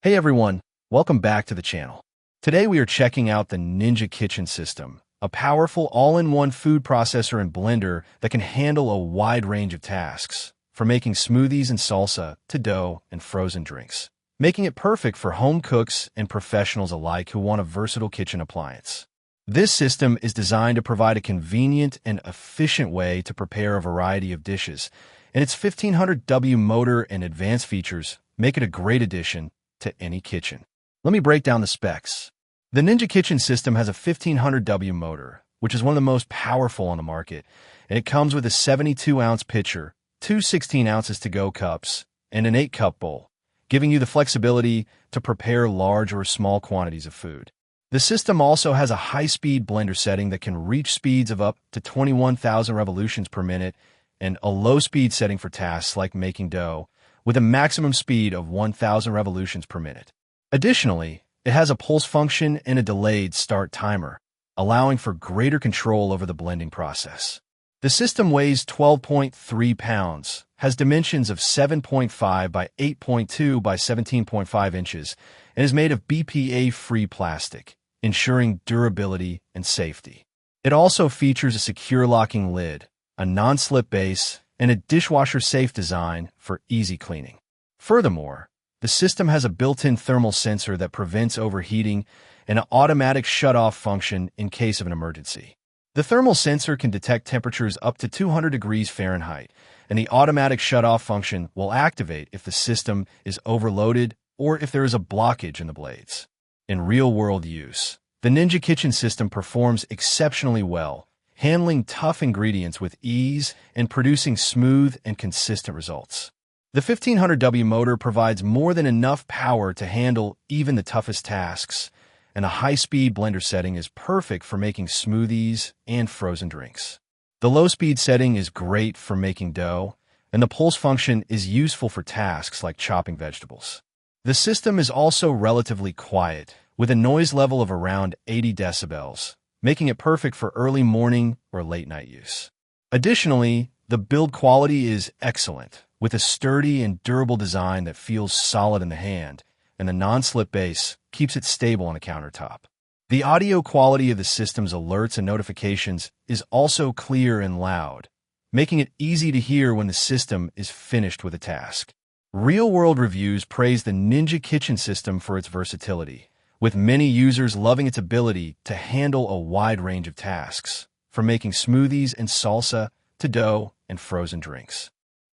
Hey everyone, welcome back to the channel. Today we are checking out the Ninja Kitchen System, a powerful all-in-one food processor and blender that can handle a wide range of tasks, from making smoothies and salsa to dough and frozen drinks, making it perfect for home cooks and professionals alike who want a versatile kitchen appliance. This system is designed to provide a convenient and efficient way to prepare a variety of dishes, and its 1500W motor and advanced features make it a great addition to any kitchen. Let me break down the specs. The Ninja Kitchen System has a 1500W motor, which is one of the most powerful on the market, and it comes with a 72-ounce pitcher, two 16-ounces to-go cups, and an 8-cup bowl, giving you the flexibility to prepare large or small quantities of food. The system also has a high-speed blender setting that can reach speeds of up to 21,000 revolutions per minute and a low-speed setting for tasks like making dough, with a maximum speed of 1,000 revolutions per minute. Additionally, it has a pulse function and a delayed start timer, allowing for greater control over the blending process. The system weighs 12.3 pounds, has dimensions of 7.5 by 8.2 by 17.5 inches, and is made of BPA-free plastic, ensuring durability and safety. It also features a secure locking lid, a non-slip base, and a dishwasher-safe design for easy cleaning. Furthermore, the system has a built-in thermal sensor that prevents overheating and an automatic shut-off function in case of an emergency. The thermal sensor can detect temperatures up to 200 degrees Fahrenheit, and the automatic shut-off function will activate if the system is overloaded or if there is a blockage in the blades. In real-world use, the Ninja Kitchen System performs exceptionally well, handling tough ingredients with ease and producing smooth and consistent results. The 1500W motor provides more than enough power to handle even the toughest tasks, and a high-speed blender setting is perfect for making smoothies and frozen drinks. The low-speed setting is great for making dough, and the pulse function is useful for tasks like chopping vegetables. The system is also relatively quiet, with a noise level of around 80 decibels, making it perfect for early morning or late-night use. Additionally, the build quality is excellent, with a sturdy and durable design that feels solid in the hand, and the non-slip base keeps it stable on a countertop. The audio quality of the system's alerts and notifications is also clear and loud, making it easy to hear when the system is finished with a task. Real-world reviews praise the Ninja Kitchen System for its versatility, with many users loving its ability to handle a wide range of tasks, from making smoothies and salsa to dough and frozen drinks.